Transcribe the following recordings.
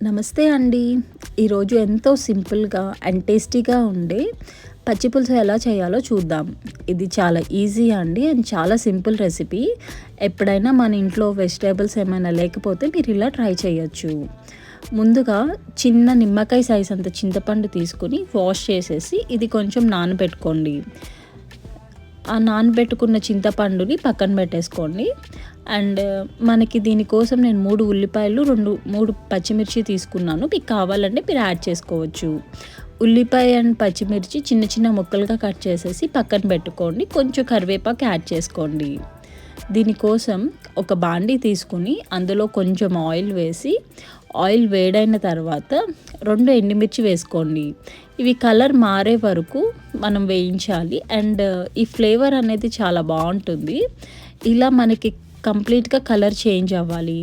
నమస్తే అండి. ఈరోజు ఎంతో సింపుల్‌గా అండ్ టేస్టీగా ఉండే పచ్చి పులుసు ఎలా చేయాలో చూద్దాం. ఇది చాలా ఈజీ అండి అండ్ చాలా సింపుల్ రెసిపీ. ఎప్పుడైనా మన ఇంట్లో వెజిటబుల్స్ ఏమైనా లేకపోతే మీరు ఇలా ట్రై చేయొచ్చు. ముందుగా చిన్న నిమ్మకాయ సైజ్ అంత చింతపండు తీసుకొని వాష్ చేసేసి ఇది కొంచెం నానబెట్టుకోండి. ఆ నానబెట్టుకున్న చింతపండుని పక్కన పెట్టేసుకోండి. అండ్ మనకి దీనికోసం నేను 3 ఉల్లిపాయలు, 3 పచ్చిమిర్చి తీసుకున్నాను. మీకు కావాలంటే మీరు యాడ్ చేసుకోవచ్చు. ఉల్లిపాయ అండ్ పచ్చిమిర్చి చిన్న చిన్న ముక్కలుగా కట్ చేసేసి పక్కన పెట్టుకోండి. కొంచెం కరివేపాకు యాడ్ చేసుకోండి. దీనికోసం ఒక బాండీ తీసుకుని అందులో కొంచెం ఆయిల్ వేసి, ఆయిల్ వేడైన తర్వాత 2 ఎండుమిర్చి వేసుకోండి. ఇవి కలర్ మారే వరకు మనం వేయించాలి. అండ్ ఈ ఫ్లేవర్ అనేది చాలా బాగుంటుంది. ఇలా మనకి కంప్లీట్గా కలర్ చేంజ్ అవ్వాలి.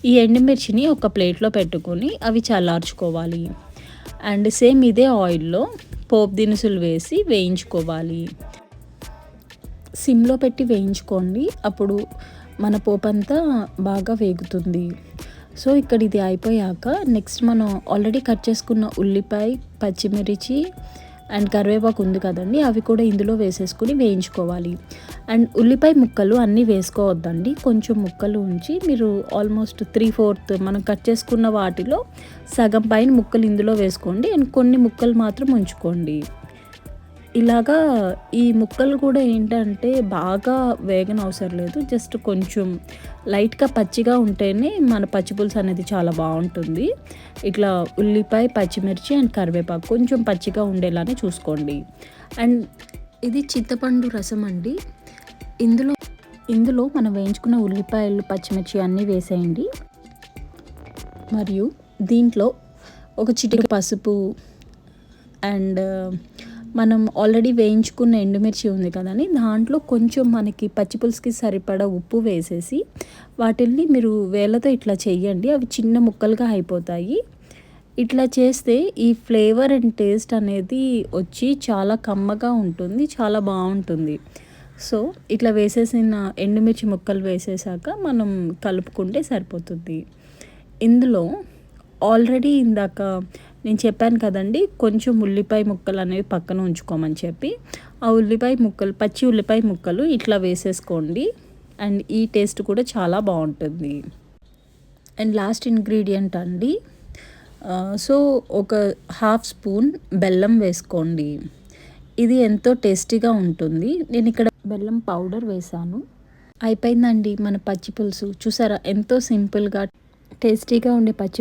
ఈ ఎండుమిర్చిని ఒక ప్లేట్లో పెట్టుకొని అవి చల్లార్చుకోవాలి. అండ్ సేమ్ ఇదే ఆయిల్లో పోపు దినుసులు వేసి వేయించుకోవాలి. సిమ్లో పెట్టి వేయించుకోండి. అప్పుడు మన పోపు అంతా బాగా వేగుతుంది. సో ఇక్కడ ఇది అయిపోయాక నెక్స్ట్ మనం ఆల్రెడీ కట్ చేసుకున్న ఉల్లిపాయ, పచ్చిమిర్చి అండ్ కరివేపాకు ఉంది కదండి, అవి కూడా ఇందులో వేసేసుకుని వేయించుకోవాలి. అండ్ ఉల్లిపాయ ముక్కలు అన్నీ వేసుకోవద్దండి, కొంచెం ముక్కలు ఉంచి మీరు ఆల్మోస్ట్ 3/4 మనం కట్ చేసుకున్న వాటిలో సగం పైన ముక్కలు ఇందులో వేసుకోండి. అండ్ కొన్ని ముక్కలు మాత్రం ఉంచుకోండి. ఇలాగా ఈ ముక్కలు కూడా ఏంటంటే బాగా వేగనవసరం లేదు, జస్ట్ కొంచెం లైట్గా పచ్చిగా ఉంటేనే మన పచ్చిపులుసు అనేది చాలా బాగుంటుంది. ఇట్లా ఉల్లిపాయ, పచ్చిమిర్చి అండ్ కరివేపాకు కొంచెం పచ్చిగా ఉండేలానే చూసుకోండి. అండ్ ఇది చింతపండు రసం అండి. ఇందులో మనం వేయించుకున్న ఉల్లిపాయలు, పచ్చిమిర్చి అన్నీ వేసేయండి. మరియు దీంట్లో ఒక చిటికెడు పసుపు అండ్ మనం ఆల్రెడీ వేయించుకున్న ఎండుమిర్చి ఉంది కదండి, దాంట్లో కొంచెం మనకి పచ్చిపులుసుకి సరిపడా ఉప్పు వేసేసి వాటిల్ని మీరు వేళ్ళతో ఇట్లా చేయండి. అవి చిన్న ముక్కలుగా అయిపోతాయి. ఇట్లా చేస్తే ఈ ఫ్లేవర్ అండ్ టేస్ట్ అనేది వచ్చి చాలా కమ్మగా ఉంటుంది, చాలా బాగుంటుంది. సో ఇట్లా వేసేసిన ఎండుమిర్చి ముక్కలు వేసేసాక మనం కలుపుకుంటే సరిపోతుంది. ఇందులో ఆల్రెడీ ఇందాక నేను చెప్పాను కదండి, కొంచెం ఉల్లిపాయ ముక్కలు అనేవి పక్కన ఉంచుకోమని చెప్పి, ఆ ఉల్లిపాయ ముక్కలు, పచ్చి ఉల్లిపాయ ముక్కలు ఇట్లా వేసేసుకోండి. అండ్ ఈ టేస్ట్ కూడా చాలా బాగుంటుంది. అండ్ లాస్ట్ ఇంగ్రీడియంట్ అండి, సో ఒక 1/2 స్పూన్ బెల్లం వేసుకోండి. ఇది ఎంతో టేస్టీగా ఉంటుంది. నేను ఇక్కడ బెల్లం పౌడర్ వేసాను. అయిపోయిందండి మన పచ్చి పులుసు. చూసారా ఎంతో సింపుల్గా టేస్టీగా ఉండే పచ్చి